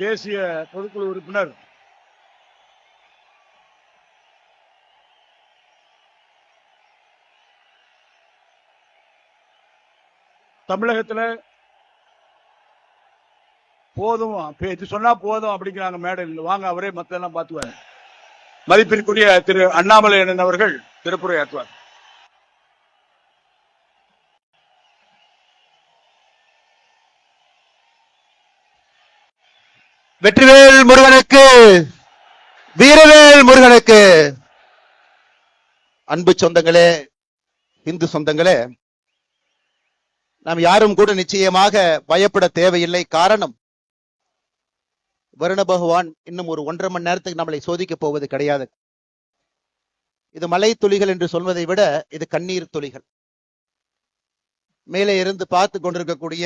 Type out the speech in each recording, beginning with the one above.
தேசிய பொதுக்குழு உறுப்பினர் தமிழகத்துல போதும் பேச்சு சொன்னா போதும் அப்படிங்கிறாங்க மேடையில். வாங்க, அவரே மத்தெல்லாம் பார்த்துவாரு. மதிப்பிற்குரிய திரு அண்ணாமலை அண்ணன் அவர்கள் திருப்புரையாற்றுவார். வெற்றிவேல் முருகனுக்கு, வீரவேல் முருகனுக்கு. அன்பு சொந்தங்களே, இந்து சொந்தங்களே, நாம் யாரும் கூட நிச்சயமாக பயப்பட தேவையில்லை. காரணம், வருண பகவான் இன்னும் ஒரு 1.5 மணி நேரத்துக்கு நம்மளை சோதிக்க போவது கிடையாது. இது மலை துளிகள் என்று சொல்வதை விட இது கண்ணீர் துளிகள். மேலே இருந்து பார்த்து கொண்டிருக்கக்கூடிய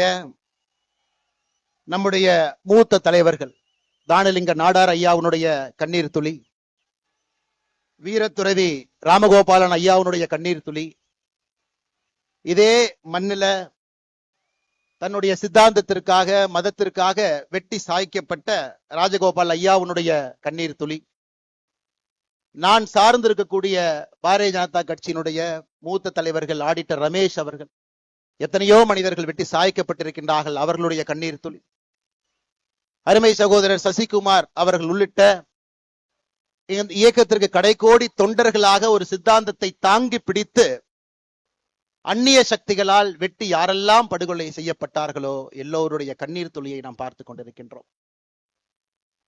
நம்முடைய மூத்த தலைவர்கள், தானலிங்க நாடார் ஐயாவுடைய கண்ணீர் துளி, வீரத்துறவி ராமகோபாலன் ஐயாவுடைய கண்ணீர் துளி, இதே மண்ணில தன்னுடைய சித்தாந்தத்திற்காக மதத்திற்காக வெட்டி சாய்க்கப்பட்ட ராஜகோபால் ஐயாவுடைய கண்ணீர் துளி, நான் சார்ந்திருக்கக்கூடிய பாரதிய ஜனதா கட்சியினுடைய மூத்த தலைவர்கள் ஆடிட்டர் ரமேஷ் அவர்கள், எத்தனையோ மனிதர்கள் வெட்டி சாய்க்கப்பட்டிருக்கின்றார்கள், அவர்களுடைய கண்ணீர் துளி, அருமை சகோதரர் சசிகுமார் அவர்கள் உள்ளிட்ட இயக்கத்திற்கு கடைகோடி தொண்டர்களாக ஒரு சித்தாந்தத்தை தாங்கி பிடித்து அந்நிய சக்திகளால் வெட்டி யாரெல்லாம் படுகொலை செய்யப்பட்டார்களோ எல்லோருடைய கண்ணீர் துளியை நாம் பார்த்து கொண்டிருக்கின்றோம்.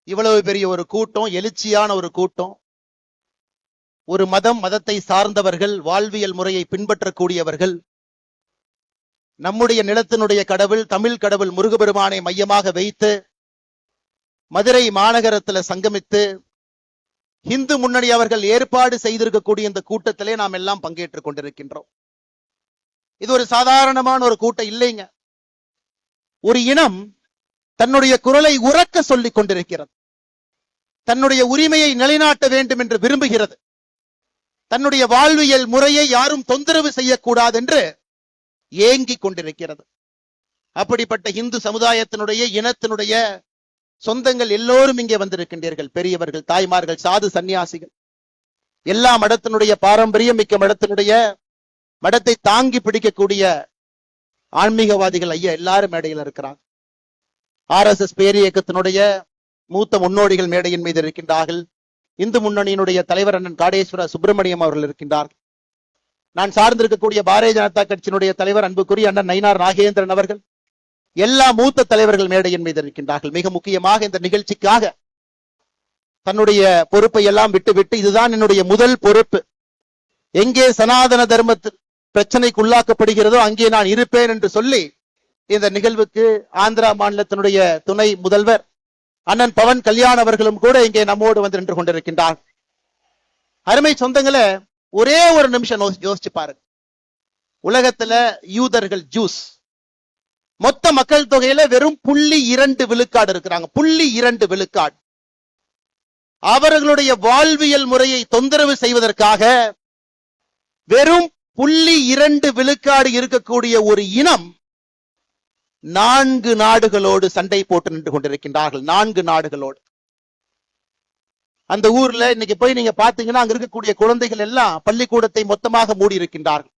இவ்வளவு பெரிய ஒரு கூட்டம், எழுச்சியான ஒரு கூட்டம், ஒரு மதத்தை சார்ந்தவர்கள், வாழ்வியல் முறையை பின்பற்றக்கூடியவர்கள், நம்முடைய நிலத்தினுடைய கடவுள் தமிழ் கடவுள் முருகபெருமானை மையமாக வைத்து மதுரை மாநகரத்தில் சங்கமித்து இந்து முன்னணி அவர்கள் ஏற்பாடு செய்திருக்கக்கூடிய இந்த கூட்டத்திலே நாம் எல்லாம் பங்கேற்றுக் கொண்டிருக்கின்றோம். இது ஒரு சாதாரணமான ஒரு கூட்டம் இல்லைங்க. ஒரு இனம் தன்னுடைய குரலை உரக்க சொல்லிக் கொண்டிருக்கிறது, தன்னுடைய உரிமையை நிலைநாட்ட வேண்டும் என்று விரும்புகிறது, தன்னுடைய வாழ்வியல் முறையை யாரும் தொந்தரவு செய்யக்கூடாது என்று ஏங்கிக் கொண்டிருக்கிறது. அப்படிப்பட்ட இந்து சமுதாயத்தினுடைய இனத்தினுடைய சொந்தங்கள் எல்லோரும் இங்கே வந்திருக்கின்றீர்கள். பெரியவர்கள், தாய்மார்கள், சாது சன்னியாசிகள், எல்லா மடத்தினுடைய பாரம்பரியம் மிக்க மடத்தை தாங்கி பிடிக்கக்கூடிய ஆன்மீகவாதிகள் ஐயா எல்லாரும் மேடையில் இருக்கிறாங்க. RSS பேர் இயக்கத்தினுடைய மூத்த முன்னோடிகள் மேடையின் மீது இருக்கின்றார்கள். இந்து முன்னணியினுடைய தலைவர் அண்ணன் காடேஸ்வர சுப்பிரமணியம் அவர்கள் இருக்கின்றார்கள். நான் சார்ந்திருக்கக்கூடிய பாரதிய ஜனதா கட்சியினுடைய தலைவர் அன்புக்குரிய அண்ணன் நயினார் நாகேந்திரன் அவர்கள், எல்லா மூத்த தலைவர்கள் மேடையின் மீது இருக்கின்றார்கள். மிக முக்கியமாக இந்த நிகழ்ச்சிக்காக தன்னுடைய பொறுப்பை எல்லாம் விட்டு இதுதான் என்னுடைய முதல் பொறுப்பு, எங்கே சனாதன தர்ம பிரச்சனைக்கு உள்ளாக்கப்படுகிறதோ அங்கே நான் இருப்பேன் என்று சொல்லி இந்த நிகழ்வுக்கு ஆந்திரா மாநிலத்தினுடைய துணை முதல்வர் அண்ணன் பவன் கல்யாண் அவர்களும் கூட இங்கே நம்மோடு வந்து நின்று கொண்டிருக்கின்றார். அருமை சொந்தங்களை, ஒரே ஒரு நிமிஷம் யோசிச்சு பாருங்க. உலகத்துல யூதர்கள், ஜூஸ், மொத்த மக்கள் தொகையில வெறும் 0.2 விழுக்காடு இருக்கிறாங்க. 0.2 விழுக்காடு. அவர்களுடைய வாழ்வியல் முறையை தொந்தரவு செய்வதற்காக வெறும் 0.2 விழுக்காடு இருக்கக்கூடிய ஒரு இனம் 4 நாடுகளோடு சண்டை போட்டு நின்று கொண்டிருக்கின்றார்கள். 4 நாடுகளோடு. அந்த ஊர்ல இன்னைக்கு போய் நீங்க பாத்தீங்கன்னா அங்க இருக்கக்கூடிய குழந்தைகள் எல்லாம் பள்ளிக்கூடத்தை மொத்தமாக மூடி இருக்கின்றார்கள்.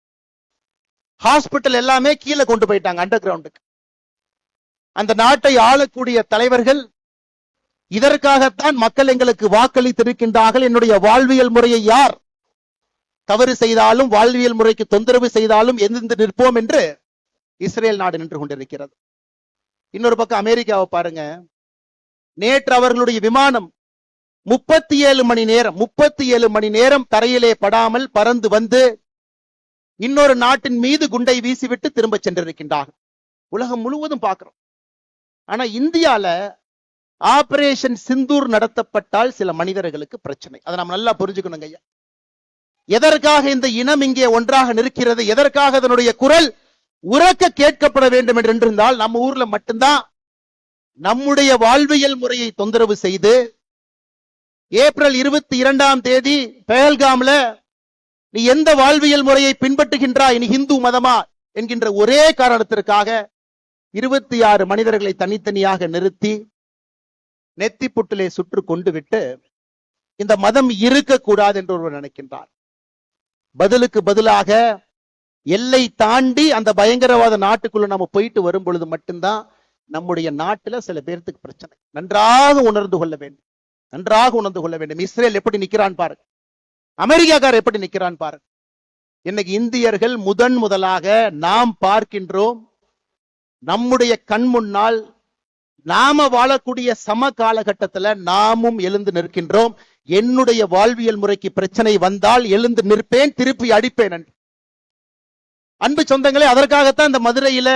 ஹாஸ்பிட்டல் எல்லாமே கீழே கொண்டு போயிட்டாங்க, அண்டர் கிரவுண்டுக்கு. அந்த நாட்டை ஆளக்கூடிய தலைவர்கள் இதற்காகத்தான் மக்கள் எங்களுக்கு வாக்களித்திருக்கின்றார்கள், என்னுடைய வாழ்வியல் முறையை யார் தவறு செய்தாலும் வாழ்வியல் முறைக்கு தொந்தரவு செய்தாலும் எதிர்த்து நிற்போம் என்று இஸ்ரேல் நாடு நின்று கொண்டிருக்கிறது. இன்னொரு பக்கம் அமெரிக்காவை பாருங்க. நேற்று அவர்களுடைய விமானம் 37 மணி நேரம் தரையிலே படாமல் பறந்து வந்து இன்னொரு நாட்டின் மீது குண்டை வீசிவிட்டு திரும்ப சென்றிருக்கின்றார்கள். உலகம் முழுவதும் பார்க்கிறோம். ஆனா இந்தியால ஆபரேஷன் சிந்தூர் நடத்தப்பட்டால் சில மனிதர்களுக்கு பிரச்சனை. அதை நாம் நல்லா புரிஞ்சுக்கணுங்க ஐயா. எதற்காக இந்த இனம் இங்கே ஒன்றாக நிற்கிறது, எதற்காக அதனுடைய குரல் உரக்க கேட்கப்பட வேண்டும் என்று இருந்தால், நம்ம ஊர்ல மட்டும்தான் நம்முடைய வாழ்வியல் முறையை தொந்தரவு செய்து ஏப்ரல் 22ஆம் தேதி பெஹல்காம்ல நீ எந்த வாழ்வியல் முறையை பின்பற்றுகின்றாய், நீ இந்து மதமா என்கின்ற ஒரே காரணத்திற்காக 26 மனிதர்களை தனித்தனியாக நிறுத்தி நெத்தி புட்டிலே சுற்று கொண்டு விட்டு இந்த மதம் இருக்கக்கூடாது என்று ஒருவர் நினைக்கின்றார். பதிலுக்கு பதிலாக எல்லை தாண்டி அந்த பயங்கரவாத நாட்டுக்குள்ள நம்ம போயிட்டு வரும் பொழுது மட்டும்தான் நம்முடைய நாட்டுல சில பேர்த்துக்கு பிரச்சனை. நன்றாக உணர்ந்து கொள்ள வேண்டும், நன்றாக உணர்ந்து கொள்ள வேண்டும். இஸ்ரேல் எப்படி நிக்கிறான் பாருங்க, அமெரிக்காக்காரர் எப்படி நிக்கிறான் பாருங்க. இன்னைக்கு இந்தியர்கள் முதலாக நாம் பார்க்கின்றோம், நம்முடைய கண் முன்னால் நாம வாழக்கூடிய சம காலகட்டத்துல நாமும் எழுந்து நிற்கின்றோம். என்னுடைய வாழ்வியல் முறைக்கு பிரச்சனை வந்தால் எழுந்து நிற்பேன், திருப்பி அடிப்பேன் என்று. அன்பு சொந்தங்களே, அதற்காகத்தான் இந்த மதுரையில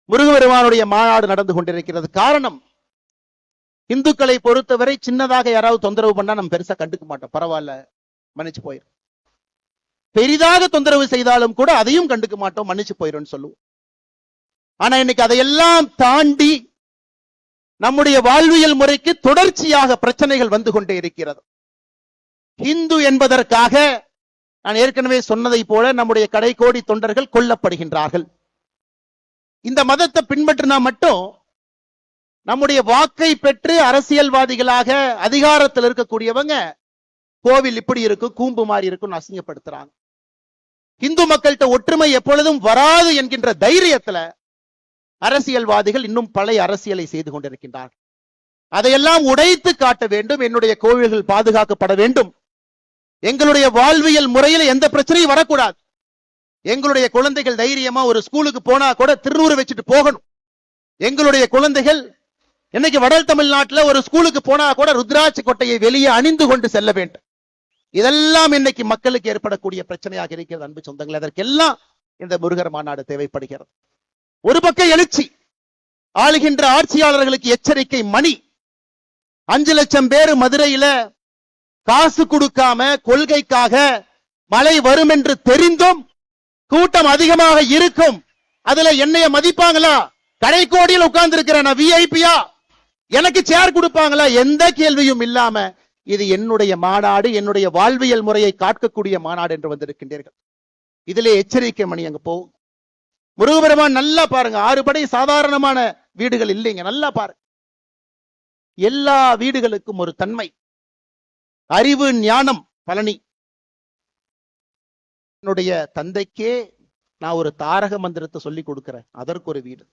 முருகபெருமானுடைய மாநாடு நடந்து கொண்டிருக்கிறது. காரணம், இந்துக்களை பொறுத்தவரை சின்னதாக யாராவது தொந்தரவு பண்ணா நம்ம பெருசா கண்டுக்க மாட்டோம், பரவாயில்ல மன்னிச்சு போயிரும். பெரிதாக தொந்தரவு செய்தாலும் கூட அதையும் கண்டுக்க மாட்டோம், மன்னிச்சு போயிரும் சொல்லுவோம். ஆனா இன்னைக்கு அதையெல்லாம் தாண்டி நம்முடைய வாழ்வியல் முறைக்கு தொடர்ச்சியாக பிரச்சனைகள் வந்து கொண்டே இருக்கிறது. இந்து என்பதற்காக நான் ஏற்கனவே சொன்னதை போல நம்முடைய கடைக்கோடி தொண்டர்கள் கொல்லப்படுகின்றார்கள். இந்த மதத்தை பின்பற்றினா மட்டும் நம்முடைய வாக்கை பெற்று அரசியல்வாதிகளாக அதிகாரத்தில் இருக்கக்கூடியவங்க கோவில் இப்படி இருக்கும், கூம்பு மாதிரி இருக்கும் அசிங்கப்படுத்துறாங்க. இந்து மக்கள்கிட்ட ஒற்றுமை எப்பொழுதும் வராது என்கின்ற தைரியத்துல அரசியல்வாதிகள் இன்னும் பழைய அரசியலை செய்து கொண்டிருக்கின்றார்கள். அதையெல்லாம் உடைத்து காட்ட வேண்டும். என்னுடைய கோவில்கள் பாதுகாக்கப்பட வேண்டும். எங்களுடைய வாழ்வியல் முறையில் எந்த பிரச்சனையும் வரக்கூடாது. எங்களுடைய குழந்தைகள் தைரியமா ஒரு ஸ்கூலுக்கு போனா கூட திருநூறு வச்சுட்டு போகணும். எங்களுடைய குழந்தைகள் இன்னைக்கு வட தமிழ்நாட்டில் ஒரு ஸ்கூலுக்கு போனா கூட ருத்ராட்சி கொட்டையை வெளியே அணிந்து கொண்டு செல்ல வேண்டும். இதெல்லாம் இன்னைக்கு மக்களுக்கு ஏற்படக்கூடிய பிரச்சனையாக இருக்கிறது. அன்பு சொந்தங்கள், அதற்கெல்லாம் இந்த முருகர் மாநாடு தேவைப்படுகிறது. ஒரு பக்கம் எழுச்சி, ஆளுகின்ற ஆட்சியாளர்களுக்கு எச்சரிக்கை மணி. 5 லட்சம் பேர் மதுரையில காசு கொடுக்காம கொள்கைக்காக மழை வரும் என்று தெரிந்தும் கூட்டம் அதிகமாக இருக்கும். அதுல என்னைய மதிப்பாங்களா? கடைக்கோடியில் உட்கார்ந்து இருக்கிற நான் விஐபியா? எனக்கு சேர் கொடுப்பாங்களா? எந்த கேள்வியும் இல்லாம இது என்னுடைய மாநாடு, என்னுடைய வாழ்வியல் முறையை காக்கக்கூடிய மாநாடு என்று வந்திருக்கின்றீர்கள். இதிலே எச்சரிக்கை மணி அங்க போகும். முருகபெருமான் நல்லா பாருங்க, 6 படை சாதாரணமான வீடுகள் இல்லைங்க. நல்லா பாருங்க, எல்லா வீடுகளுக்கும் ஒரு தன்மை, அறிவு, ஞானம். பழனி என்னுடைய தந்தைக்கே நான் ஒரு தாரக மந்திரத்தை சொல்லி கொடுக்கிறேன், அதற்கு ஒரு வீடு.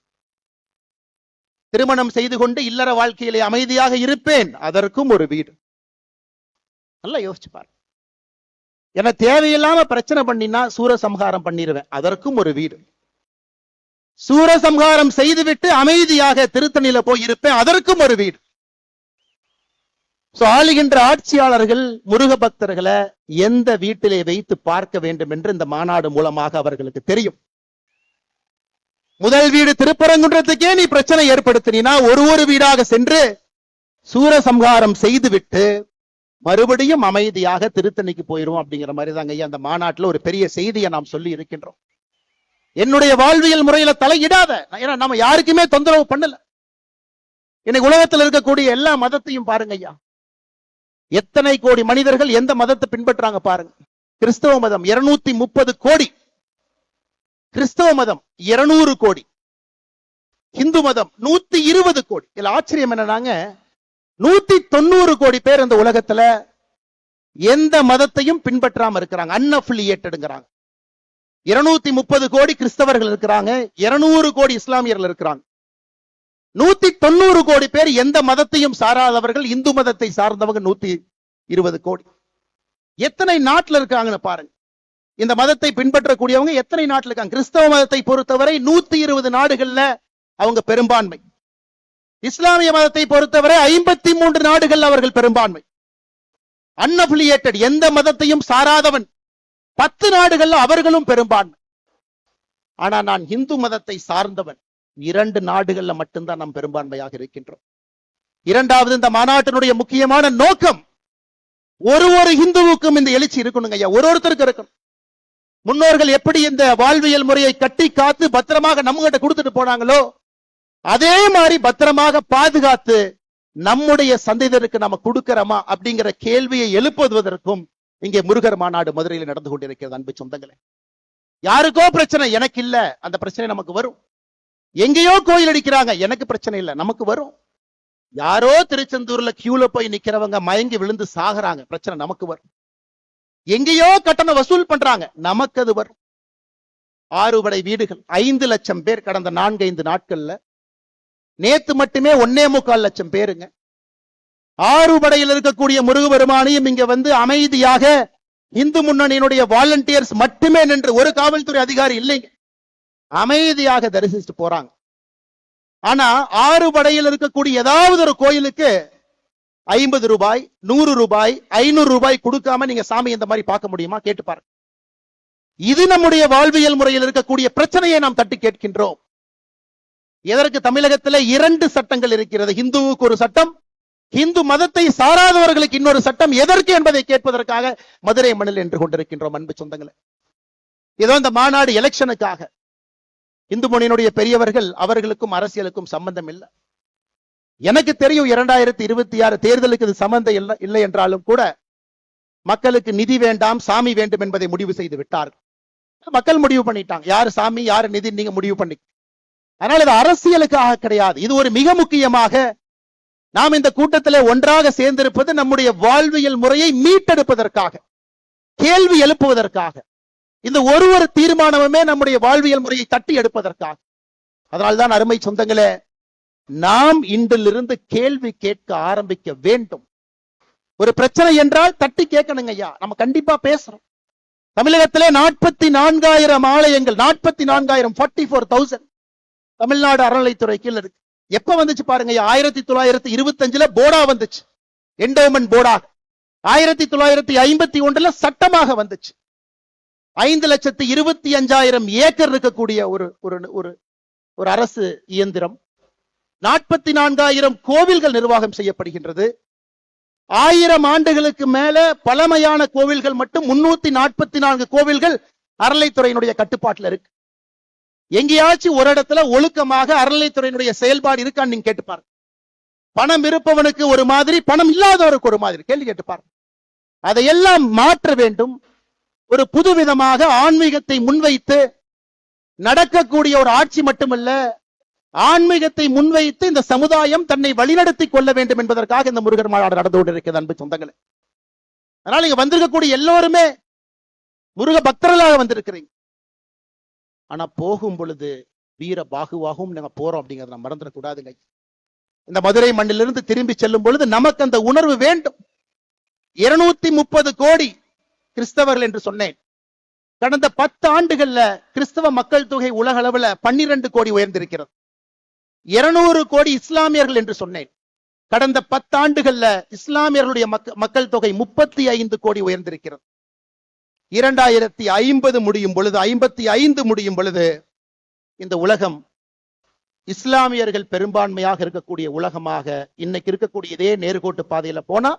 திருமணம் செய்து கொண்டு இல்லற வாழ்க்கையிலே அமைதியாக இருப்பேன், அதற்கும் ஒரு வீடு. நல்லா யோசிச்சு பாரு. என தேவையில்லாம பிரச்சனை பண்ணினா சூரசம்ஹாரம் பண்ணிடுவேன், அதற்கும் ஒரு வீடு. சூரசம்ஹாரம் செய்துவிட்டு அமைதியாக திருத்தணியில போய் இருப்பேன், அதற்கும் ஒரு வீடு. ஆளுகின்ற ஆட்சியாளர்கள் முருக பக்தர்களை எந்த வீட்டிலே வைத்து பார்க்க வேண்டும் என்று இந்த மாநாடு மூலமாக அவர்களுக்கு தெரியும். முதல் வீடு திருப்பரங்குன்றத்துக்கே நீ பிரச்சனை ஏற்படுத்தினா ஒரு வீடாக சென்று சூரசம்ஹாரம் செய்துவிட்டு மறுபடியும் அமைதியாக திருத்தணிக்கு போயிரும். அப்படிங்கிற மாதிரி தாங்க ஐயா அந்த மாநாட்டில் ஒரு பெரிய செய்தியை நாம் சொல்லி இருக்கின்றோம். என்னுடைய வாழ்வியல் முறையில தலையிடாத, ஏன்னா நம்ம யாருக்குமே தொந்தரவு பண்ணல. இன்னைக்கு உலகத்தில் இருக்கக்கூடிய எல்லா மதத்தையும் பாருங்க ஐயா, எத்தனை கோடி மனிதர்கள் எந்த மதத்தை பின்பற்றாங்க பாருங்க. கிறிஸ்தவ மதம் 230 கோடி, கிறிஸ்தவ மதம் 200 கோடி, இந்து மதம் 120 கோடி. இதுல ஆச்சரியம் என்னன்னாங்க, 190 கோடி பேர் இந்த உலகத்துல எந்த மதத்தையும் பின்பற்றாம இருக்கிறாங்க, அன்அஃபிலியேட்டட்ங்கறாங்க. 230 கோடி கிறிஸ்தவர்கள் இருக்கிறாங்க, 200 கோடி இஸ்லாமியர்கள் இருக்கிறாங்க. 190 கோடி பேர் எந்த மதத்தையும் சாராதவர்கள், இந்து மதத்தை சார்ந்தவங்க 120 கோடி. எத்தனை நாட்டில் இருக்காங்கன்னு பாருங்க. இந்த மதத்தை பின்பற்றக்கூடியவங்க எத்தனை நாட்டில் இருக்காங்க? கிறிஸ்தவ மதத்தை பொறுத்தவரை 120 நாடுகள்ல அவங்க பெரும்பான்மை. இஸ்லாமிய மதத்தை பொறுத்தவரை 53 நாடுகள் அவர்கள் பெரும்பான்மை. அன்அஃபிலியேட்டட், எந்த மதத்தையும் சாராதவன் 10 நாடுகள்ல அவர்களும் பெரும்பான்மை. ஆனா நான் இந்து மதத்தை சார்ந்தவன், 2 நாடுகள்ல மட்டும்தான் நாம் பெரும்பான்மையாக இருக்கின்றோம். இரண்டாவது, இந்த மாநாட்டினுடைய முக்கியமான நோக்கம், ஒரு இந்துவுக்கும் இந்த எழுச்சி இருக்கணுங்க ஐயா, ஒருத்தருக்கு இருக்கணும். முன்னோர்கள் எப்படி இந்த வாழ்வியல் முறையை கட்டி காத்து பத்திரமாக நம்ம கிட்ட கொடுத்துட்டு போனாங்களோ அதே மாதிரி பத்திரமாக பாதுகாத்து நம்முடைய சந்ததியருக்கு நம்ம கொடுக்கிறோமா அப்படிங்கிற கேள்வியை எழுப்புவதற்கும் இங்கே முருகர் மாநாடு மதுரையில் நடந்து கொண்டிருக்கிறது. அன்பு சொந்தங்களே, யாருக்கோ பிரச்சனை, எனக்கு இல்ல, அந்த பிரச்சனை நமக்கு வரும். எங்கேயோ கோயில் அடிக்கிறாங்க, எனக்கு பிரச்சனை இல்லை, நமக்கு வரும். யாரோ திருச்செந்தூர்ல கியூல போய் நிக்கிறவங்க மயங்கி விழுந்து சாகுறாங்க, பிரச்சனை நமக்கு வரும். எங்கேயோ கட்டணம் வசூல் பண்றாங்க, நமக்கு அது வரும். 6 படை வீடுகள் 5 லட்சம் பேர் கடந்த 4-5 நாட்கள்ல, நேத்து மட்டுமே 1.25 லட்சம் பேருங்க. 6 படையில் இருக்கக்கூடிய முருகபெருமானையும் இங்க வந்து அமைதியாக இந்து முன்னணியினுடைய வாலண்டியர்ஸ் மட்டுமே நின்று, ஒரு காவல்துறை அதிகாரி இல்லைங்க, அமைதியாக தரிசிச்சுட்டு போறாங்க. ஆனா 6 படையில் இருக்கக்கூடிய ஏதாவது ஒரு கோயிலுக்கு 50 ரூபாய், 100 ரூபாய், 500 ரூபாய் கொடுக்காம நீங்க சாமி இந்த மாதிரி பார்க்க முடியுமா? கேட்டு பாருங்க. இது நம்முடைய வாழ்வியல் முறையில் இருக்கக்கூடிய பிரச்சனையை நாம் தட்டி கேட்கின்றோம். எதற்கு தமிழகத்தில் 2 சட்டங்கள் இருக்கிறது, இந்துவுக்கு ஒரு சட்டம், இந்து மதத்தை சாராதவர்களுக்கு இன்னொரு சட்டம், எதற்கு என்பதை கேட்பதற்காக மதுரை மண்ணில் என்று கொண்டிருக்கின்றோம். அன்பு சொந்தங்களே, ஏதோ இந்த மாநாடு எலெக்ஷனுக்காக, இந்து முன்னணியினுடைய பெரியவர்கள் அவர்களுக்கும் அரசியலுக்கும் சம்பந்தம் இல்லை. எனக்கு தெரியும் 2026 தேர்தலுக்கு இது சம்பந்தம் இல்லை என்றாலும் கூட மக்களுக்கு நிதி வேண்டாம், சாமி வேண்டும் என்பதை முடிவு செய்து விட்டார்கள். மக்கள் முடிவு பண்ணிட்டாங்க, யாரு சாமி யாரு நிதி நீங்க முடிவு பண்ணி. அதனால இது அரசியலுக்காக கிடையாது. இது ஒரு மிக முக்கியமாக நாம் இந்த கூட்டத்திலே ஒன்றாக சேர்ந்திருப்பது நம்முடைய வாழ்வியல் முறையை மீட்டெடுப்பதற்காக, கேள்வி எழுப்புவதற்காக. இந்த ஒரு தீர்மானமுமே நம்முடைய வாழ்வியல் முறையை தட்டி எடுப்பதற்காக. அதனால்தான் அருமை சொந்தங்களே, நாம் இன்றிலிருந்து கேள்வி கேட்க ஆரம்பிக்க வேண்டும். ஒரு பிரச்சனை என்றால் தட்டி கேட்கணுங்க ஐயா. நம்ம கண்டிப்பா பேசுறோம். தமிழகத்திலே 44,000 ஆலயங்கள், 44,000 44,000 தமிழ்நாடு அறநிலைத்துறை கீழ் இருக்கு. எப்ப வந்துச்சு பாருங்க, 1925 போர்டா வந்துச்சு, என்டோமென்ட் போர்டாக. 1951 சட்டமாக வந்துச்சு. 5,25,000 ஏக்கர் இருக்கக்கூடிய ஒரு அரசு இயந்திரம். 44,000 கோவில்கள் நிர்வாகம் செய்யப்படுகின்றது. 1000 ஆண்டுகளுக்கு மேல பழமையான கோவில்கள் மட்டும் 344 கோவில்கள் அறநிலைத்துறையினுடைய கட்டுப்பாட்டில் இருக்கு. எங்கேயாச்சும் ஒரு இடத்துல ஒழுக்கமாக அறநிலைத்துறையினுடைய செயல்பாடு இருக்கான்னு நீங்க கேட்டுப்பாரு. பணம் இருப்பவனுக்கு ஒரு மாதிரி, பணம் இல்லாதவருக்கு ஒரு மாதிரி. கேள்வி கேட்டுப்பாரு. அதையெல்லாம் மாற்ற வேண்டும். ஒரு புதுவிதமாக ஆன்மீகத்தை முன்வைத்து நடக்கக்கூடிய ஒரு ஆட்சி மட்டுமல்ல, ஆன்மீகத்தை முன்வைத்து இந்த சமுதாயம் தன்னை வழிநடத்திக் கொள்ள வேண்டும் என்பதற்காக இந்த முருகர் மாநாடு நடந்து கொண்டிருக்கிறது. அன்பு சொந்தங்களே, அதனால இங்க வந்திருக்கக்கூடிய எல்லோருமே முருக பக்தர்களாக வந்திருக்கிறீங்க. ஆனா போகும் பொழுது வீர பாகுவாகவும் நாங்க போறோம் அப்படிங்கறத நம்ம மறந்துடக்கூடாதுங்க. இந்த மதுரை மண்ணிலிருந்து திரும்பி செல்லும் பொழுது நமக்கு அந்த உணர்வு வேண்டும். 230 கோடி கிறிஸ்தவர்கள் என்று சொன்னேன். கடந்த 10 ஆண்டுகள்ல கிறிஸ்தவ மக்கள் தொகை உலக அளவுல 12 கோடி உயர்ந்திருக்கிறது. 200 கோடி இஸ்லாமியர்கள் என்று சொன்னேன். கடந்த 10 ஆண்டுகள்ல இஸ்லாமியர்களுடைய மக்கள் தொகை 35 கோடி உயர்ந்திருக்கிறது. 2050 முடியும் பொழுது, 55 முடியும் பொழுது இந்த உலகம் இஸ்லாமியர்கள் பெரும்பான்மையாக இருக்கக்கூடிய உலகமாக, இன்னைக்கு இருக்கக்கூடிய இதே நேர்கோட்டு பாதையில போனா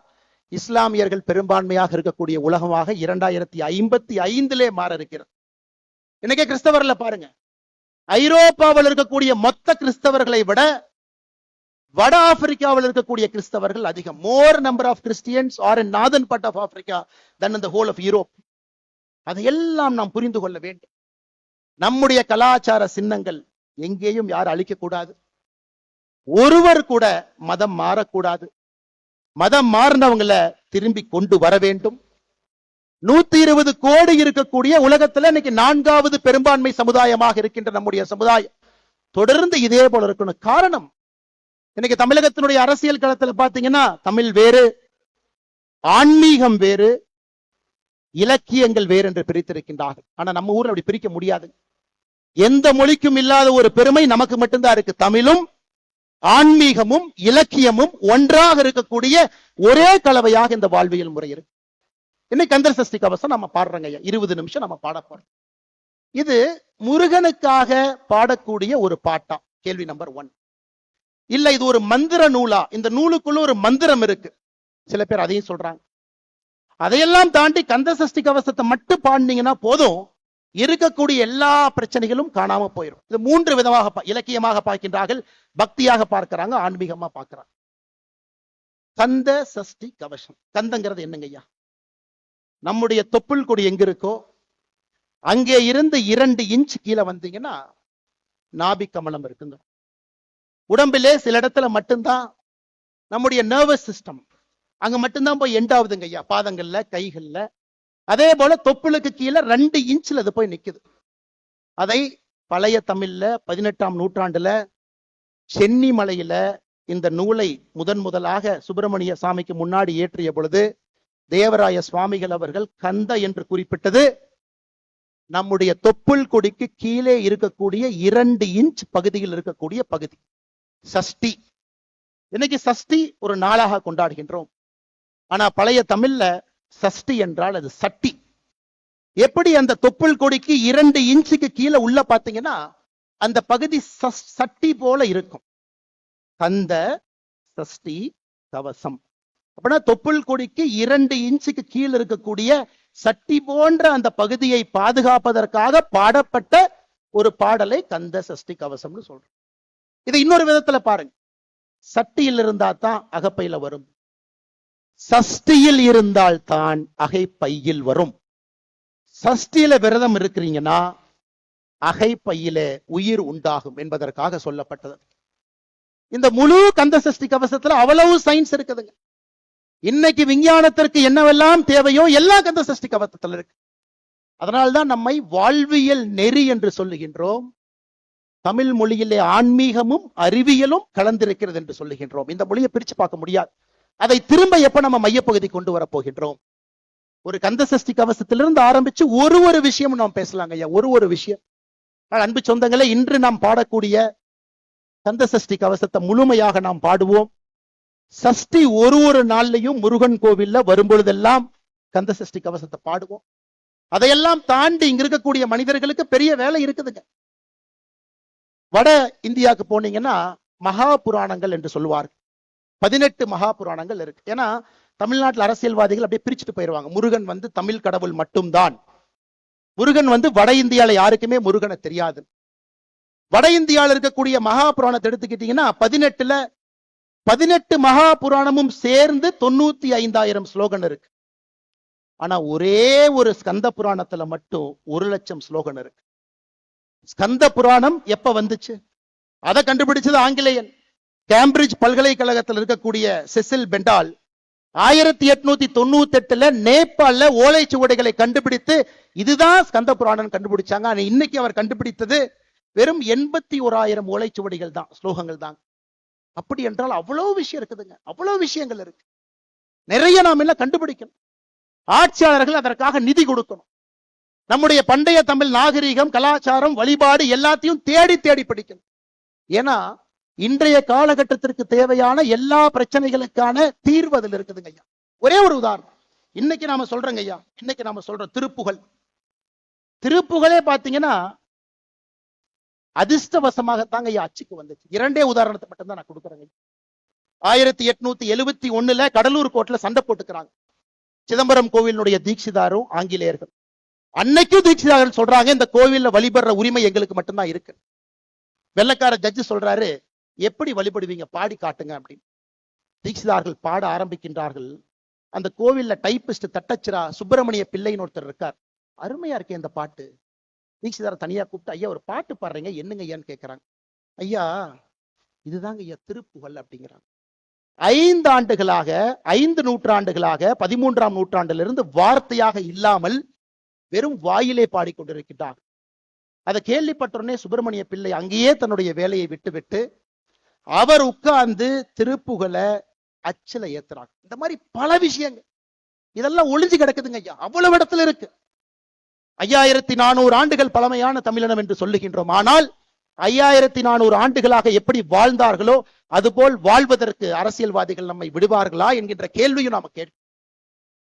இஸ்லாமியர்கள் பெரும்பான்மையாக இருக்கக்கூடிய உலகமாக 2055 மாற இருக்கிறது. இன்னைக்கே கிறிஸ்தவர்ல பாருங்க, ஐரோப்பாவில் இருக்கக்கூடிய மொத்த கிறிஸ்தவர்களை விட வட ஆப்பிரிக்காவில் இருக்கக்கூடிய கிறிஸ்தவர்கள் அதிகம். More number of Christians are in northern part of Africa than in the whole of Europe. அதையெல்லாம் நாம் புரிந்து கொள்ள வேண்டும். நம்முடைய கலாச்சார சின்னங்கள் எங்கேயும் யாரும் அழிக்க கூடாது. ஒருவர் கூட மதம் மாறக்கூடாது. மதம் மாறினவங்களை திரும்பி கொண்டு வர வேண்டும். 120 கோடி இருக்கக்கூடிய உலகத்துல இன்னைக்கு 4வது பெரும்பான்மை சமுதாயமாக இருக்கின்ற நம்முடைய சமுதாயம் தொடர்ந்து இதே போல இருக்கணும். காரணம், இன்னைக்கு தமிழகத்தினுடைய அரசியல் களத்துல பாத்தீங்கன்னா தமிழ் வேறு, ஆன்மீகம் வேறு, இலக்கியங்கள் வேறு என்று பிரித்திருக்கின்றார்கள். ஆனா நம்ம ஊர்ல அப்படி பிரிக்க முடியாது. எந்த மொழிக்கும் இல்லாத ஒரு பெருமை நமக்கு மட்டும்தான் இருக்கு. தமிழும் ஆன்மீகமும் இலக்கியமும் ஒன்றாக இருக்கக்கூடிய ஒரே கலவையாக இந்த வாழ்வியல் முறை இருக்கு. இன்னைக்கு கந்தர் சஷ்டி கவசம் நம்ம பாடுறோங்க, 20 நிமிஷம் நம்ம பாட போறோம். இது முருகனுக்காக பாடக்கூடிய ஒரு பாட்டா? கேள்வி நம்பர் 1. இல்ல இது ஒரு மந்திர நூலா? இந்த நூலுக்குள்ள ஒரு மந்திரம் இருக்கு, சில பேர் அதையும் சொல்றாங்க. அதையெல்லாம் தாண்டி கந்த சஷ்டி கவசத்தை மட்டும் பாடினீங்கன்னா போதும், இருக்கக்கூடிய எல்லா பிரச்சனைகளும் காணாம போயிடும். இது 3 விதமாக இலக்கியமாக பார்க்கின்றார்கள், பக்தியாக பார்க்கிறாங்க, ஆன்மீகமா பார்க்கிறாங்க. கந்த சஷ்டி கவசம். கந்தங்கிறது என்னங்க ஐயா? நம்முடைய தொப்புள் கொடி எங்க இருக்கோ அங்கே இருந்து 2 இன்ச் கீழே வந்தீங்கன்னா நாபி கமலம் இருக்குங்க. உடம்பிலே சில இடத்துல மட்டும்தான் நம்முடைய நர்வஸ் சிஸ்டம் அங்க மட்டும்தான் போய் எண்ட் ஆகுதுங்க ஐயா, பாதங்கள்ல, கைகள்ல. அதே போல தொப்புளுக்கு கீழே 2 இன்ச்ல அது போய் நிக்குது. அதை பழைய தமிழ்ல 18ஆம் நூற்றாண்டுல சென்னி மலையில இந்த நூலை முதலாக சுப்பிரமணிய சாமிக்கு முன்னாடி ஏற்றிய பொழுது தேவராய சுவாமிகள் அவர்கள் கந்த என்று குறிப்பிட்டது நம்முடைய தொப்புள் கொடிக்கு கீழே இருக்கக்கூடிய 2 இன்ச் பகுதியில் இருக்கக்கூடிய பகுதி. சஷ்டி. இன்னைக்கு சஷ்டி ஒரு நாளாக கொண்டாடுகின்றோம். ஆனா பழைய தமிழ்ல சஷ்டி என்றால் அது சட்டி. எப்படி அந்த தொப்புள் கொடிக்கு 2 இன்ச்சுக்கு கீழே உள்ள பாத்தீங்கன்னா அந்த பகுதி சட்டி போல இருக்கும். கந்த சஷ்டி கவசம். அப்படின்னா தொப்புள் கொடிக்கு 2 இன்ச்சுக்கு கீழே இருக்கக்கூடிய சட்டி போன்ற அந்த பகுதியை பாதுகாப்பதற்காக பாடப்பட்ட ஒரு பாடலை கந்த சஷ்டி கவசம்னு சொல்றோம். இது இன்னொரு விதத்துல பாருங்க. சட்டியில் இருந்தா தான் அகப்பையில வரும், சஷ்டியில் இருந்தால் தான் அகைப்பையில் வரும். சஷ்டியில விரதம் இருக்கிறீங்கன்னா அகைப்பையில உயிர் உண்டாகும் என்பதற்காக சொல்லப்பட்டது. இந்த முழு கந்த சஷ்டி கவசத்துல அவ்வளவு சயின்ஸ் இருக்குதுங்க. இன்னைக்கு விஞ்ஞானத்திற்கு என்னவெல்லாம் தேவையோ எல்லா கந்த சஷ்டி கவசத்துல இருக்கு. அதனால்தான் நம்மை வாழ்வியல் நெறி என்று சொல்லுகின்றோம். தமிழ் மொழியிலே ஆன்மீகமும் அறிவியலும் கலந்திருக்கிறது என்று சொல்லுகின்றோம். இந்த மொழியை பிரிச்சு பார்க்க முடியாது. அதை திரும்ப எப்ப நம்ம மையப்பகுதி கொண்டு வர போகின்றோம்? ஒரு கந்த சஷ்டி கவசத்திலிருந்து ஆரம்பிச்சு ஒரு விஷயம் நாம் பேசலாங்க ஐயா. ஒரு விஷயம். அன்பு சொந்தங்களே, இன்று நாம் பாடக்கூடிய கந்த சஷ்டி கவசத்தை முழுமையாக நாம் பாடுவோம். சஷ்டி ஒரு நாள்லையும் முருகன் கோவில்ல வரும்பொழுதெல்லாம் கந்த சஷ்டி கவசத்தை பாடுவோம். அதையெல்லாம் தாண்டி இங்க இருக்கக்கூடிய மனிதர்களுக்கு பெரிய வேலை இருக்குதுங்க. வட இந்தியாவுக்கு போனீங்கன்னா மகா புராணங்கள் என்று சொல்லுவார்கள். 18 மகா புராணங்கள் இருக்கு. ஏன்னா தமிழ்நாட்டில் அரசியல்வாதிகள் அப்படியே பிரிச்சுட்டு போயிருவாங்க. முருகன் தமிழ் கடவுள் மட்டும்தான். முருகன் வட இந்தியால யாருக்குமே முருகனை தெரியாது. வட இந்தியாவில் இருக்கக்கூடிய மகா புராணத்தை எடுத்துக்கிட்டீங்கன்னா 18 மகா புராணமும் சேர்ந்து 95,000 ஸ்லோகன் இருக்கு. ஆனா ஒரே ஒரு ஸ்கந்த புராணத்துல மட்டும் 1,00,000 ஸ்லோகன் இருக்கு. ஸ்கந்த புராணம் எப்ப வந்துச்சு? அதை கண்டுபிடிச்சது ஆங்கிலேயன். கேம்பிரிட்ஜ் பல்கலைக்கழகத்தில் இருக்கக்கூடிய செசில் பெண்டால் 1898 நேபாள ஓலைச்சுவடைகளை கண்டுபிடித்து இதுதான் ஸ்கந்த புராணம் கண்டுபிடிச்சாங்க. ஆனா இன்னைக்கு அவர் கண்டுபிடித்தது வெறும் 81,000 ஓலைச்சுவடிகள் தான், ஸ்லோகங்கள் தான். அப்படி என்றால் அவ்வளவு விஷயம் இருக்குதுங்க, அவ்வளவு விஷயங்கள் இருக்கு. நிறைய நாம் என்ன கண்டுபிடிக்கணும். ஆட்சியாளர்கள் அதற்காக நிதி கொடுக்கணும். நம்முடைய பண்டைய தமிழ் நாகரீகம், கலாச்சாரம், வழிபாடு எல்லாத்தையும் தேடி படிக்கணும். ஏன்னா இன்றைய காலகட்டத்திற்கு தேவையான எல்லா பிரச்சனைகளுக்கான தீர்வு அதில் இருக்குதுங்க ஐயா. ஒரே ஒரு உதாரணம் இன்னைக்கு நாம சொல்றோங்க ஐயா. இன்னைக்கு நாம சொல்றோம் திருப்புகளே பாத்தீங்கன்னா அதிர்ஷ்டவசமாகத்தாங்க ஐயா அச்சுக்கு வந்துச்சு. 2 உதாரணத்தை மட்டும்தான் நான் கொடுக்குறேங்க. 1871 கடலூர் கோர்ட்ல சண்டை போட்டுக்கிறாங்க சிதம்பரம் கோவிலுடைய தீட்சிதாரும் ஆங்கிலேயர்கள். அன்னைக்கும் தீட்சிதார்கள் சொல்றாங்க இந்த கோவில்ல வழிபடுற உரிமை எங்களுக்கு மட்டும்தான் இருக்கு. வெள்ளக்கார ஜட்ஜு சொல்றாரு, எப்படி வழிபடுவீங்க, பாடி காட்டுங்க அப்படின்னு. தீட்சிதார்கள் பாட ஆரம்பிக்கின்றார்கள். அந்த கோவில்ல டைப்பிஸ்ட் தட்டச்சிரா சுப்பிரமணிய பிள்ளைன்னு ஒருத்தர் இருக்கார். அருமையா இருக்கே இந்த பாட்டு. தீட்சிதாரை தனியா கூப்பிட்டு, ஐயா ஒரு பாட்டு பாடுறீங்க, என்னங்க ஐயான்னு கேட்கிறாங்க. ஐயா இதுதாங்க ஐயா திருப்புகழ் அப்படிங்கிறாங்க. 5 ஆண்டுகளாக 5 நூற்றாண்டுகளாக 13ஆம் நூற்றாண்டிலிருந்து வார்த்தையாக இல்லாமல் வெறும் வாயிலே பாடிக்கொண்டிருக்கிறார். அதை கேள்விப்பட்டோடனே சுப்பிரமணிய பிள்ளை அங்கேயே தன்னுடைய வேலையை விட்டு அவர் உட்கார்ந்து திருப்புகளை அச்சில ஏத்துறாங்க. இந்த மாதிரி பல விஷயங்கள் இதெல்லாம் ஒளிஞ்சு கிடக்குதுங்க ஐயா. அவ்வளவு இடத்துல இருக்கு. 5400 ஆண்டுகள் பழமையான தமிழினம் என்று சொல்லுகின்றோம். ஆனால் 5400 ஆண்டுகளாக எப்படி வாழ்ந்தார்களோ அதுபோல் வாழ்வதற்கு அரசியல்வாதிகள் நம்மை விடுவார்களா என்கின்ற கேள்வியும் நாம கேட்போம்.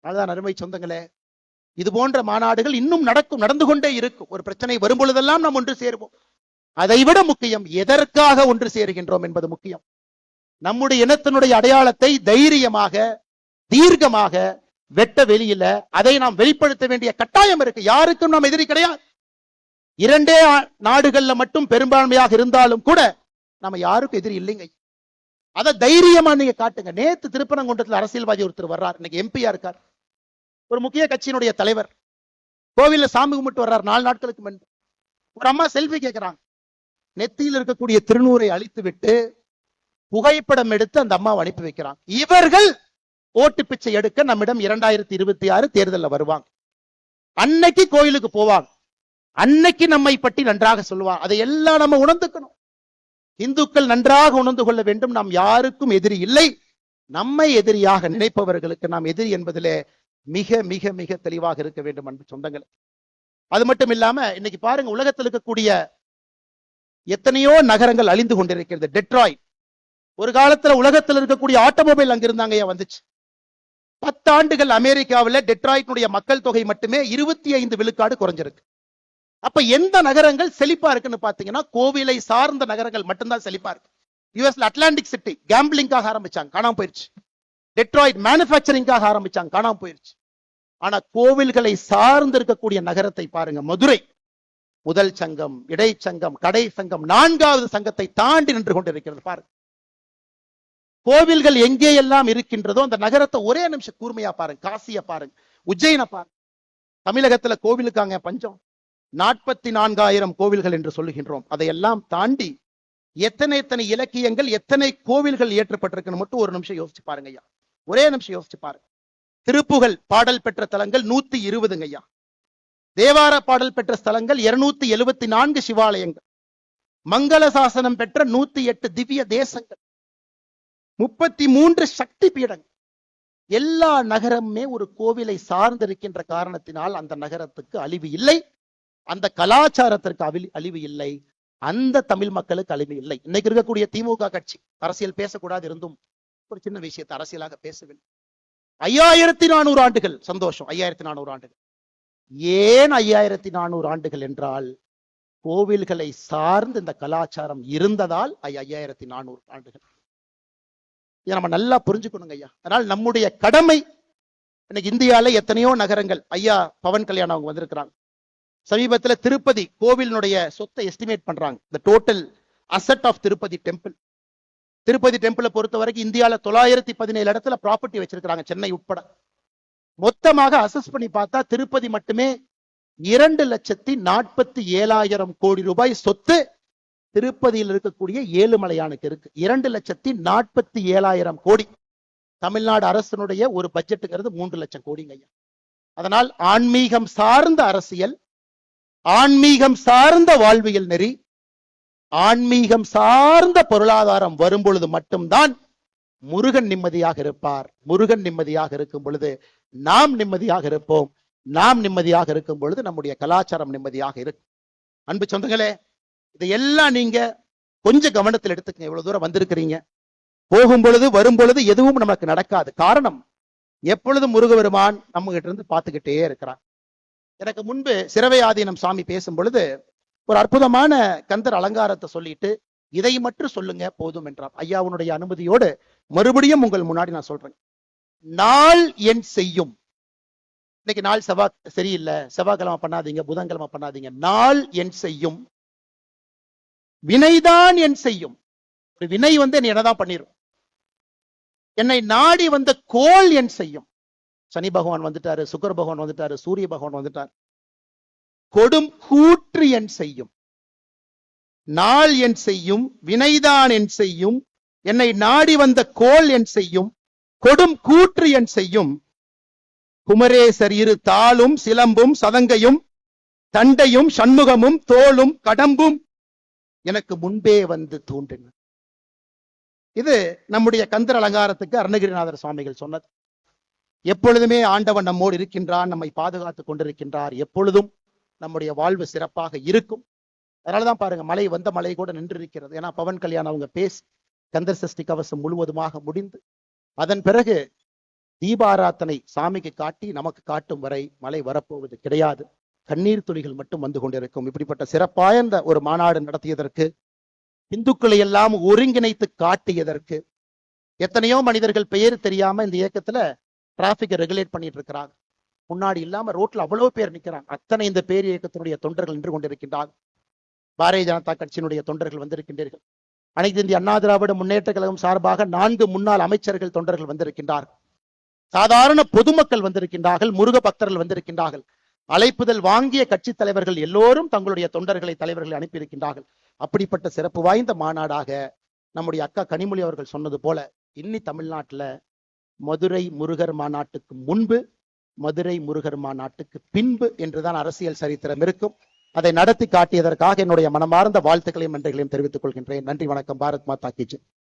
அதுதான் அருமை சொந்தங்களே, இது போன்ற மாநாடுகள் இன்னும் நடந்து கொண்டே இருக்கும். ஒரு பிரச்சனை வரும் பொழுதெல்லாம் நாம் ஒன்று சேருவோம். அதைவிட முக்கியம் எதற்காக ஒன்று சேருகின்றோம் என்பது முக்கியம். நம்முடைய இனத்தினுடைய அடையாளத்தை தைரியமாக தீர்க்கமாக வெட்ட வெளியில அதை நாம் வெளிப்படுத்த வேண்டிய கட்டாயம் இருக்கு. யாருக்கும் நாம் எதிரி கிடையாது. 2 நாடுகள்ல மட்டும் பெரும்பான்மையாக இருந்தாலும் கூட நம்ம யாருக்கும் எதிரி இல்லைங்க. அதை தைரியமா நீங்க காட்டுங்க. நேத்து திருப்பரங்குன்றத்தில் அரசியல்வாதி ஒருத்தர் வர்றார், இன்னைக்கு எம்பியா இருக்கார், ஒரு முக்கிய கட்சியினுடைய தலைவர். கோவில்ல சாமி கும்பிட்டு வர்றார் 4 நாட்களுக்கு முன்பு. ஒரு அம்மா செல்ஃபி கேட்கிறாங்க. நெத்தியில் இருக்கக்கூடிய திருநூரை அழித்து விட்டு புகைப்படம் எடுத்து அந்த அம்மாவை அனுப்பி வைக்கிறாங்க. இவர்கள் ஓட்டு பிச்சை எடுக்க நம்மிடம் 2026 தேர்தலில் வருவாங்க. அன்னைக்கு கோயிலுக்கு போவாங்க, அன்னைக்கு நம்மை பற்றி நன்றாக சொல்லுவாங்க. அதை எல்லாம் நம்ம உணர்ந்துக்கணும். இந்துக்கள் நன்றாக உணர்ந்து கொள்ள வேண்டும், நாம் யாருக்கும் எதிரி இல்லை. நம்மை எதிரியாக நினைப்பவர்களுக்கு நாம் எதிரி என்பதிலே மிக மிக மிக தெளிவாக இருக்க வேண்டும் அன்பு சொந்தங்கள். அது மட்டும் இல்லாம இன்னைக்கு பாருங்க, உலகத்தில் இருக்கக்கூடிய எத்தனையோ நகரங்கள் அழிந்து கொண்டிருக்கிறது. டெட்ராய்ட் ஒரு காலத்துல உலகத்தில் இருக்கக்கூடிய ஆட்டோமொபைல் அங்க இருந்தாங்க வந்துச்சு. 10 ஆண்டுகள் அமெரிக்காவில் டெட்ராய்டினுடைய மக்கள் தொகை மட்டுமே 25 விழுக்காடு குறைஞ்சிருக்கு. அப்ப எந்த நகரங்கள் செழிப்பா இருக்குன்னு பாத்தீங்கன்னா கோவிலை சார்ந்த நகரங்கள் மட்டும்தான் செழிப்பா இருக்கு. யுஎஸ்ல அட்லாண்டிக் சிட்டி கேம்பிளிங்காக ஆரம்பிச்சாங்க, காணாம போயிருச்சு. டெட்ராய்ட் மேனுஃபேக்சரிங்காக ஆரம்பிச்சாங்க, காணாம போயிருச்சு. ஆனா கோவில்களை சார்ந்து இருக்கக்கூடிய நகரத்தை பாருங்க, மதுரை முதல் சங்கம், இடைச்சங்கம், கடை சங்கம், 4வது சங்கத்தை தாண்டி நின்று கொண்டிருக்கிறது. பாருங்க, கோவில்கள் எங்கே எல்லாம் இருக்கின்றதோ அந்த நகரத்தை ஒரே நிமிஷம் கூர்மையா பாருங்க. காசிய பாருங்க, உஜ்ஜயின பாருங்க. தமிழகத்துல கோவிலுக்காங்க பஞ்சம். 44,000 கோவில்கள் என்று சொல்லுகின்றோம். அதையெல்லாம் தாண்டி எத்தனை எத்தனை இலக்கியங்கள், எத்தனை கோவில்கள் இயற்றப்பட்டிருக்குன்னு மட்டும் ஒரு நிமிஷம் யோசிச்சு பாருங்க ஐயா. ஒரே நிமிஷம் யோசிச்சு பாருங்க. திருப்புகழ் பாடல் பெற்ற தலங்கள் 120 ஐயா. தேவார பாடல் பெற்ற ஸ்தலங்கள் 274 சிவாலயங்கள். மங்கள சாசனம் பெற்ற 108 திவ்ய தேசங்கள், 33 சக்தி பீடங்கள். எல்லா நகரமுமே ஒரு கோவிலை சார்ந்திருக்கின்ற காரணத்தினால் அந்த நகரத்துக்கு அழிவு இல்லை, அந்த கலாச்சாரத்திற்கு அழிவு இல்லை, அந்த தமிழ் மக்களுக்கு அழிவு இல்லை. இன்னைக்கு இருக்கக்கூடிய திமுக கட்சி அரசியல் பேசக்கூடாது இருந்தும் ஒரு சின்ன விஷயத்தை அரசியலாக பேசவில்லை. 5400 ஆண்டுகள் சந்தோஷம். 5400 ஆண்டுகள். ஏன் 5400 ஆண்டுகள் என்றால் கோவில்களை சார்ந்து இந்த கலாச்சாரம் இருந்ததால் 5400 ஆண்டுகள். இதை நம்ம நல்லா புரிஞ்சுக்கணுங்க ஐயா. அதனால் நம்முடைய கடமை. இன்னைக்கு இந்தியால எத்தனையோ நகரங்கள், ஐயா பவன் கல்யாணம் அவங்க வந்திருக்கிறாங்க. சமீபத்தில் திருப்பதி கோவிலினுடைய சொத்தை எஸ்டிமேட் பண்றாங்க. the total asset of Tirupati temple. திருப்பதி டெம்பிளை பொறுத்த வரைக்கும் இந்தியால 917 இடத்துல ப்ராப்பர்ட்டி வச்சிருக்காங்க, சென்னை உட்பட. மொத்தமாக அசஸ் பண்ணி பார்த்தா திருப்பதி மட்டுமே 2,47,000 கோடி ரூபாய் சொத்து திருப்பதியில் இருக்கக்கூடிய ஏழுமலையானுக்கு இருக்கு. 2,47,000 கோடி. தமிழ்நாடு அரசினுடைய ஒரு பட்ஜெட்டுங்கிறது 3 லட்சம் கோடிங்க ஐயா. அதனால் ஆன்மீகம் சார்ந்த அரசியல், ஆன்மீகம் சார்ந்த வாழ்வியல் நெறி, ஆன்மீகம் சார்ந்த பொருளாதாரம் வரும் பொழுது மட்டும்தான் முருகன் நிம்மதியாக இருப்பார். முருகன் நிம்மதியாக இருக்கும் பொழுது நாம் நிம்மதியாக இருப்போம். நாம் நிம்மதியாக இருக்கும் பொழுது நம்முடைய கலாச்சாரம் நிம்மதியாக இருக்கும். அன்பு சொந்தங்களே, இதையெல்லாம் நீங்க கொஞ்சம் கவனத்தில் எடுத்துக்கங்க. இவ்வளவு தூரம் வந்திருக்கிறீங்க. போகும் பொழுது வரும் பொழுது எதுவும் நமக்கு நடக்காது. காரணம், எப்பொழுதும் முருகபெருமான் நம்ம கிட்ட இருந்து பார்த்துக்கிட்டே இருக்கிறான். எனக்கு முன்பு சிரவை ஆதீனம் சாமி பேசும் பொழுது ஒரு அற்புதமான கந்தர் அலங்காரத்தை சொல்லிட்டு இதை மட்டும் சொல்லுங்க போதும் என்றார். ஐயாவுடைய அனுமதியோடு மறுபடியும் உங்கள் முன்னாடி நான் சொல்றேன். நாள் என் செய்யும். இன்னைக்கு நாள் சரியில்லை, செவ்வாய்க்கிழமை பண்ணாதீங்க, புதன்கிழமை பண்ணாதீங்க. நாள் என் செய்யும், வினைதான் என் செய்யும். ஒரு வினை என்னதான் பண்ணிரும். என்னை நாடி வந்த கோள் என் செய்யும். சனி பகவான் வந்துட்டாரு, சுக்கர பகவான் வந்துட்டாரு, சூரிய பகவான் வந்துட்டார். கொடும் கூற்று என் செய்யும். நாள் என் செய்யும், வினைதான் என் செய்யும், என்னை நாடி வந்த கோள் என் செய்யும், கொடும் கூற்று என் செய்யும். குமரேசர் இரு தாளும் சிலம்பும் சதங்கையும் தண்டையும் சண்முகமும் தோளும் கடம்பும் எனக்கு முன்பே வந்து தோன்றின. இது நம்முடைய கந்தர் அலங்காரத்துக்கு அருணகிரிநாதர் சுவாமிகள் சொன்னது. எப்பொழுதுமே ஆண்டவன் நம்மோடு இருக்கின்றான், நம்மை பாதுகாத்துக் கொண்டிருக்கின்றார். எப்பொழுதும் நம்முடைய வாழ்வு சிறப்பாக இருக்கும். அதனாலதான் பாருங்க, மழை வந்த மழை கூட நின்று இருக்கிறது. ஏன்னா பவன் கல்யாணம் அவங்க பேசி கந்தர் சஷ்டி கவசம் முழுவதுமாக முடிந்து அதன் பிறகு தீபாராத்தனை சாமிக்கு காட்டி நமக்கு காட்டும் வரை மழை வரப்போவது கிடையாது. கண்ணீர் துளிகள் மட்டும் வந்து கொண்டிருக்கும். இப்படிப்பட்ட சிறப்பாய்ந்த ஒரு மாநாடு நடத்தியதற்கு, இந்துக்களை எல்லாம் ஒருங்கிணைத்து காட்டியதற்கு, எத்தனையோ மனிதர்கள் பெயர் தெரியாம இந்த இயக்கத்துல டிராபிக்கை ரெகுலேட் பண்ணிட்டு இருக்கிறாங்க. முன்னாடி இல்லாம ரோட்ல அவ்வளவு பேர் நிக்கிறாங்க. அத்தனை இந்த பேர் இயக்கத்தினுடைய தொண்டர்கள் நின்று கொண்டிருக்கின்றார்கள். பாரதிய ஜனதா கட்சியினுடைய தொண்டர்கள் வந்திருக்கின்றீர்கள். அனைத்து இந்திய அண்ணா திராவிட முன்னேற்ற கழகம் சார்பாக 4 முன்னாள் அமைச்சர்கள் தொண்டர்கள் வந்திருக்கின்றார்கள். சாதாரண பொதுமக்கள் வந்திருக்கின்றார்கள். முருக பக்தர்கள் வந்திருக்கின்றார்கள். அழைப்புதல் வாங்கிய கட்சி தலைவர்கள் எல்லோரும் தங்களுடைய தொண்டர்களை தலைவர்களை அனுப்பியிருக்கின்றார்கள். அப்படிப்பட்ட சிறப்பு வாய்ந்த மாநாடாக நம்முடைய அக்கா கனிமொழி அவர்கள் சொன்னது போல இன்னி தமிழ்நாட்டுல மதுரை முருகர் மாநாட்டுக்கு முன்பு, மதுரை முருகர் மாநாட்டுக்கு பின்பு என்றுதான் அரசியல் சரித்திரம் இருக்கும். அதை நடத்தி காட்டியதற்காக என்னுடைய மனமார்ந்த வாழ்த்துக்களையும் நன்றிகளையும் தெரிவித்துக் கொள்கின்றேன். நன்றி, வணக்கம். பாரத் மாதா கி ஜெய்.